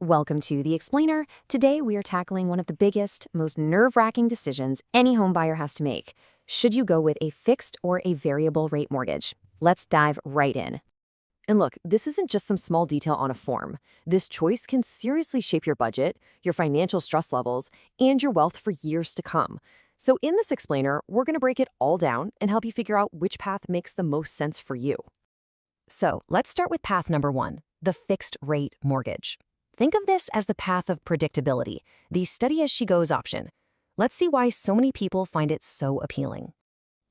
Welcome to The Explainer. Today we are tackling one of the biggest, most nerve-wracking decisions any home buyer has to make. Should you go with a fixed or a variable rate mortgage? Let's dive right in. And look, this isn't just some small detail on a form. This choice can seriously shape your budget, your financial stress levels, and your wealth for years to come. So in this explainer, we're going to break it all down and help you figure out which path makes the most sense for you. So let's start with path number one, the fixed rate mortgage. Think of this as the path of predictability, the steady-as-she-goes option. Let's see why so many people find it so appealing.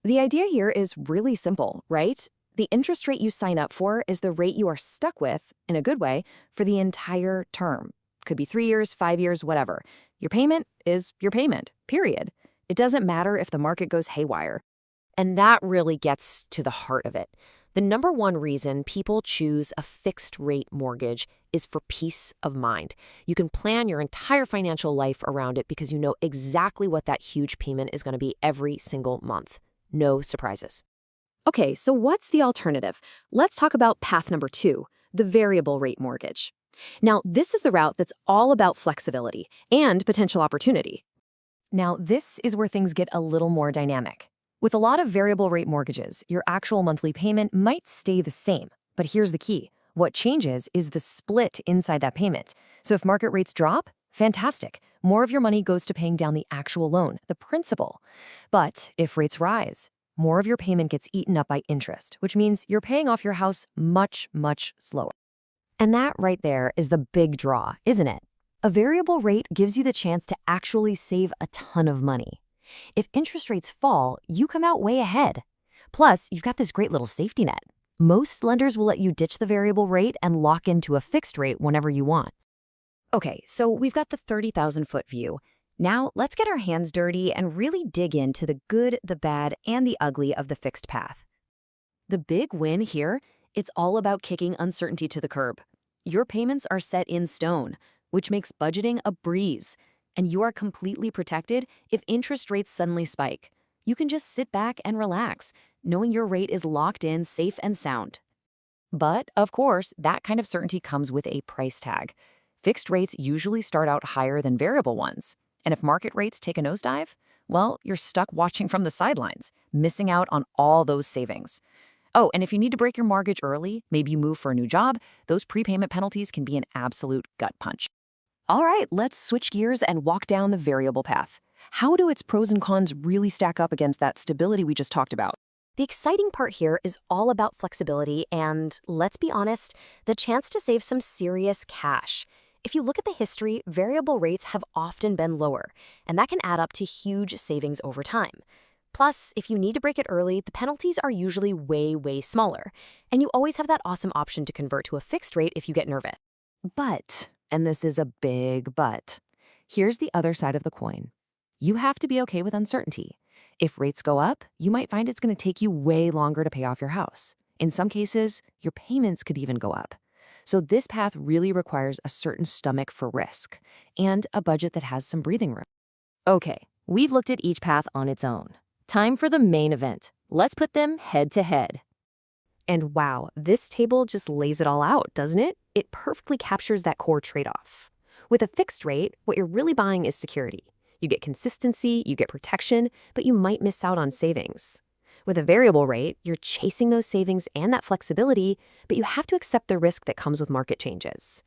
The idea here is really simple, right? The interest rate you sign up for is the rate you are stuck with, in a good way, for the entire term. Could be 3 years, 5 years, whatever. Your payment is your payment, period. It doesn't matter if the market goes haywire. And that really gets to the heart of it. The number one reason people choose a fixed-rate mortgage is for peace of mind. You can plan your entire financial life around it because you know exactly what that huge payment is going to be every single month. No surprises. Okay, so what's the alternative? Let's talk about path number two, the variable rate mortgage. Now, this is the route that's all about flexibility and potential opportunity. Now, this is where things get a little more dynamic. With a lot of variable rate mortgages, your actual monthly payment might stay the same. But here's the key. What changes is the split inside that payment. So if market rates drop, fantastic. More of your money goes to paying down the actual loan, the principal. But if rates rise, more of your payment gets eaten up by interest, which means you're paying off your house much, much slower. And that right there is the big draw, isn't it? A variable rate gives you the chance to actually save a ton of money. If interest rates fall, you come out way ahead. Plus, you've got this great little safety net. Most lenders will let you ditch the variable rate and lock into a fixed rate whenever you want. Okay, so we've got the 30,000-foot view. Now, let's get our hands dirty and really dig into the good, the bad, and the ugly of the fixed path. The big win here, it's all about kicking uncertainty to the curb. Your payments are set in stone, which makes budgeting a breeze. And you are completely protected if interest rates suddenly spike. You can just sit back and relax, knowing your rate is locked in, safe and sound. But, of course, that kind of certainty comes with a price tag. Fixed rates usually start out higher than variable ones. And if market rates take a nosedive, well, you're stuck watching from the sidelines, missing out on all those savings. Oh, and if you need to break your mortgage early, maybe you move for a new job, those prepayment penalties can be an absolute gut punch. All right, let's switch gears and walk down the variable path. How do its pros and cons really stack up against that stability we just talked about? The exciting part here is all about flexibility and, let's be honest, the chance to save some serious cash. If you look at the history, variable rates have often been lower, and that can add up to huge savings over time. Plus, if you need to break it early, the penalties are usually way, way smaller, and you always have that awesome option to convert to a fixed rate if you get nervous. But, and this is a big but, here's the other side of the coin. You have to be okay with uncertainty. If rates go up, you might find it's going to take you way longer to pay off your house. In some cases, your payments could even go up. So this path really requires a certain stomach for risk and a budget that has some breathing room. Okay, we've looked at each path on its own. Time for the main event. Let's put them head to head. And wow, this table just lays it all out, doesn't it? It perfectly captures that core trade-off. With a fixed rate, what you're really buying is security. You get consistency, you get protection, but you might miss out on savings. With a variable rate, you're chasing those savings and that flexibility, but you have to accept the risk that comes with market changes.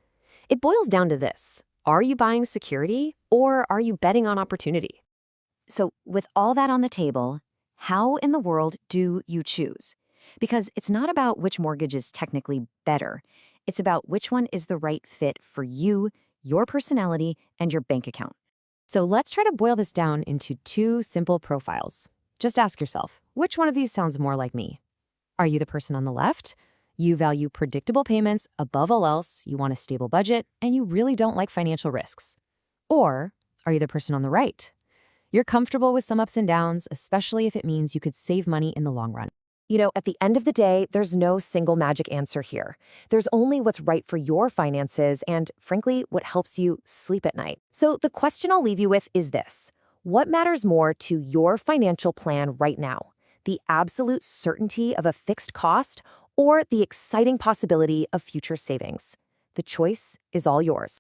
It boils down to this. Are you buying security or are you betting on opportunity? So with all that on the table, how in the world do you choose? Because it's not about which mortgage is technically better. It's about which one is the right fit for you, your personality, and your bank account. So let's try to boil this down into two simple profiles. Just ask yourself, which one of these sounds more like me? Are you the person on the left? You value predictable payments above all else, you want a stable budget, and you really don't like financial risks. Or are you the person on the right? You're comfortable with some ups and downs, especially if it means you could save money in the long run. You know, at the end of the day, there's no single magic answer here. There's only what's right for your finances and, frankly, what helps you sleep at night. So the question I'll leave you with is this. What matters more to your financial plan right now? The absolute certainty of a fixed cost or the exciting possibility of future savings? The choice is all yours.